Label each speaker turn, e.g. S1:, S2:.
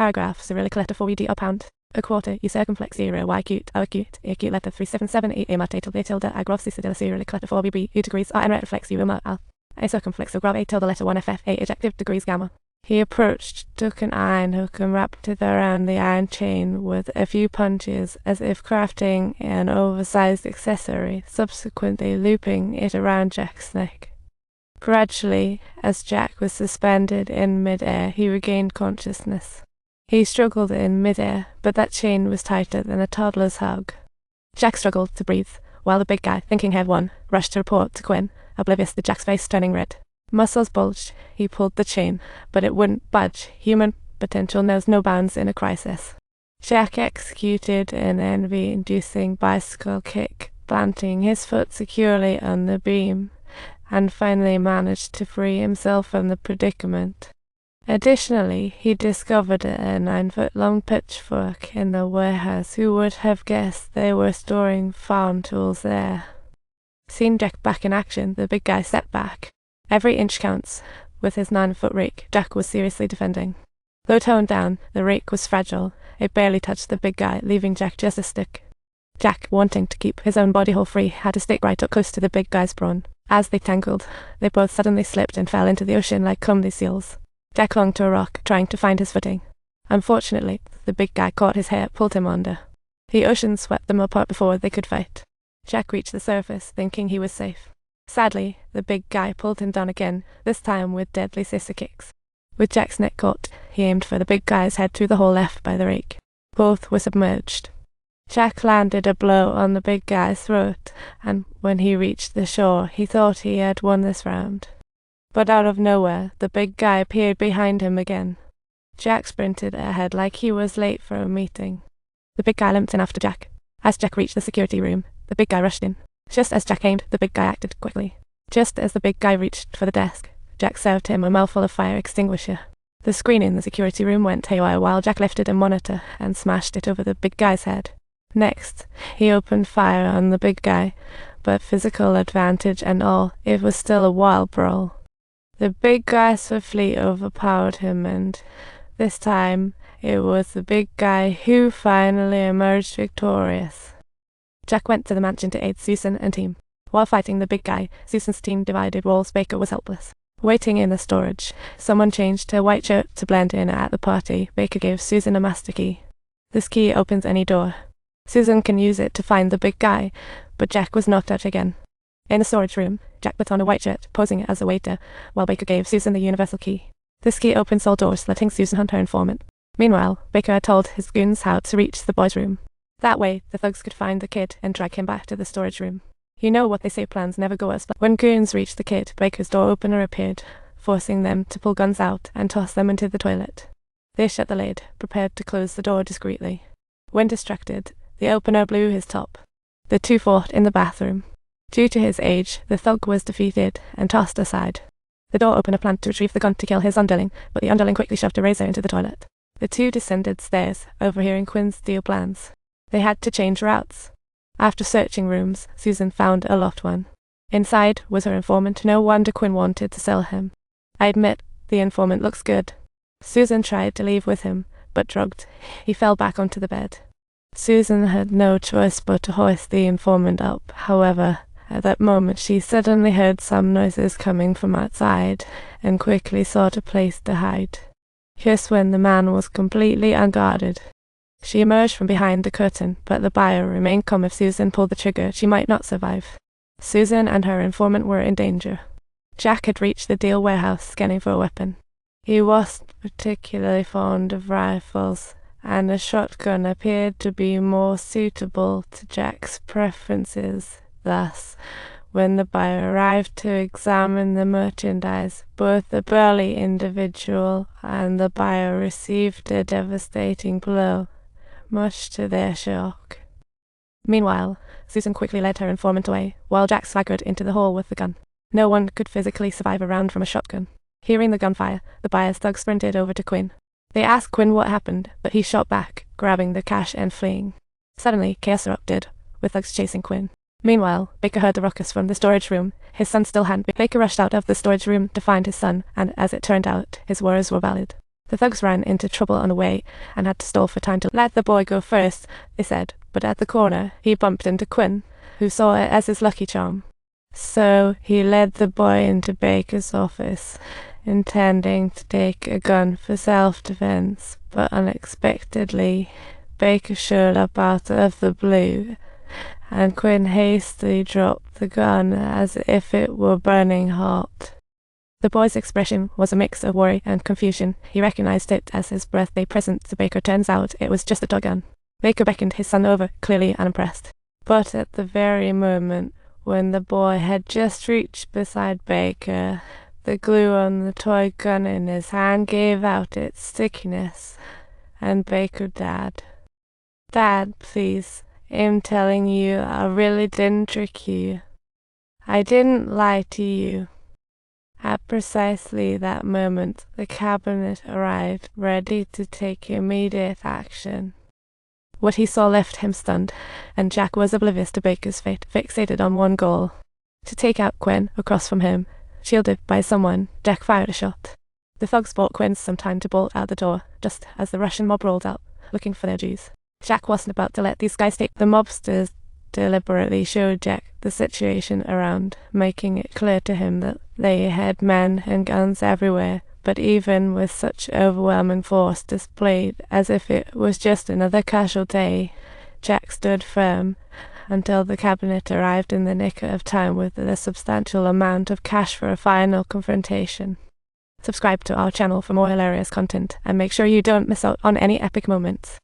S1: Paragraph Cyrillic letter 4 or pound. A quarter, U circumflex 0, Y acute, O acute, A acute letter 3778, A matatal, A tilde, A grov Cicadilla Cyrillic letter 4 U degrees, R and retroflex U al. A circumflex O grov A tilde letter 1 FF, A ejective degrees gamma. He approached, took an iron hook and wrapped it around the iron chain with a few punches, as if crafting an oversized accessory, subsequently looping it around Jack's neck. Gradually, as Jack was suspended in mid-air, he regained consciousness. He struggled in mid-air, but that chain was tighter than a toddler's hug. Jack struggled to breathe, while the big guy, thinking he had won, rushed to report to Quinn, oblivious to Jack's face turning red. Muscles bulged. He pulled the chain, but it wouldn't budge. Human potential knows no bounds in a crisis. Jack executed an envy-inducing bicycle kick, planting his foot securely on the beam, and finally managed to free himself from the predicament. Additionally, he discovered a 9-foot-long pitchfork in the warehouse. Who would have guessed they were storing farm tools there? Seeing Jack back in action, the big guy stepped back. Every inch counts. With his 9-foot rake, Jack was seriously defending. Though toned down, the rake was fragile. It barely touched the big guy, leaving Jack just a stick. Jack, wanting to keep his own body hole free, had to stick right up close to the big guy's brawn. As they tangled, they both suddenly slipped and fell into the ocean like clumsy seals. Jack clung to a rock, trying to find his footing. Unfortunately, the big guy caught his hair, pulled him under. The ocean swept them apart before they could fight. Jack reached the surface, thinking he was safe. Sadly, the big guy pulled him down again, this time with deadly scissor kicks. With Jack's neck caught, he aimed for the big guy's head through the hole left by the rake. Both were submerged. Jack landed a blow on the big guy's throat, and when he reached the shore, he thought he had won this round. But out of nowhere, the big guy appeared behind him again. Jack sprinted ahead like he was late for a meeting. The big guy limped in after Jack. As Jack reached the security room, the big guy rushed in. Just as Jack aimed, the big guy acted quickly. Just as the big guy reached for the desk, Jack served him a mouthful of fire extinguisher. The screen in the security room went haywire while Jack lifted a monitor and smashed it over the big guy's head. Next, he opened fire on the big guy, but physical advantage and all, it was still a wild brawl. The big guy swiftly overpowered him, and this time it was the big guy who finally emerged victorious. Jack went to the mansion to aid Susan and team. While fighting the big guy, Susan's team divided walls. Baker was helpless. Waiting in the storage, someone changed to a white shirt to blend in at the party. Baker gave Susan a master key. This key opens any door. Susan can use it to find the big guy, but Jack was knocked out again. In the storage room, Jack put on a white shirt, posing as a waiter, while Baker gave Susan the universal key. This key opens all doors, letting Susan hunt her informant. Meanwhile, Baker had told his goons how to reach the boys' room. That way, the thugs could find the kid and drag him back to the storage room. You know what they say, plans never go as planned. When goons reached the kid, Baker's door opener appeared, forcing them to pull guns out and toss them into the toilet. They shut the lid, prepared to close the door discreetly. When distracted, the opener blew his top. The two fought in the bathroom. Due to his age, the thug was defeated and tossed aside. The door opener planned to retrieve the gun to kill his underling, but the underling quickly shoved a razor into the toilet. The two descended stairs, overhearing Quinn's deal plans. They had to change routes. After searching rooms, Susan found a locked one. Inside was her informant. No wonder Quinn wanted to sell him. I admit, the informant looks good. Susan tried to leave with him, but drugged, he fell back onto the bed. Susan had no choice but to hoist the informant up. However, at that moment she suddenly heard some noises coming from outside, and quickly sought a place to hide. Just when the man was completely unguarded. She emerged from behind the curtain, but the buyer remained calm. If Susan pulled the trigger, she might not survive. Susan and her informant were in danger. Jack had reached the deal warehouse, scanning for a weapon. He wasn't particularly fond of rifles, and a shotgun appeared to be more suitable to Jack's preferences. Thus, when the buyer arrived to examine the merchandise, both the burly individual and the buyer received a devastating blow, much to their shock. Meanwhile, Susan quickly led her informant away, while Jack swaggered into the hall with the gun. No one could physically survive a round from a shotgun. Hearing the gunfire, the buyer's thugs sprinted over to Quinn. They asked Quinn what happened, but he shot back, grabbing the cash and fleeing. Suddenly, chaos erupted, with thugs chasing Quinn. Meanwhile, Baker heard the ruckus from the storage room. His son still hadn't been. Baker rushed out of the storage room to find his son, and as it turned out, his words were valid. The thugs ran into trouble on the way and had to stall for time to let the boy go first, they said, but at the corner he bumped into Quinn, who saw it as his lucky charm. So he led the boy into Baker's office, intending to take a gun for self-defense, but unexpectedly Baker showed up out of the blue, and Quinn hastily dropped the gun as if it were burning hot. The boy's expression was a mix of worry and confusion. He recognized it as his birthday present to Baker. Turns out it was just a toy gun. Baker beckoned his son over, clearly unimpressed. But at the very moment when the boy had just reached beside Baker, the glue on the toy gun in his hand gave out its stickiness, and Baker died. Dad, please, I'm telling you, I really didn't trick you. I didn't lie to you. At precisely that moment, the cabinet arrived, ready to take immediate action. What he saw left him stunned, and Jack was oblivious to Baker's fate, fixated on one goal: to take out Quinn across from him. Shielded by someone, Jack fired a shot. The thugs bought Quinn some time to bolt out the door, just as the Russian mob rolled out, looking for their dues. Jack wasn't about to let these guys take. The mobsters deliberately showed Jack the situation around, making it clear to him that they had men and guns everywhere, but even with such overwhelming force displayed as if it was just another casual day, Jack stood firm until the cabinet arrived in the nick of time with a substantial amount of cash for a final confrontation. Subscribe to our channel for more hilarious content, and make sure you don't miss out on any epic moments.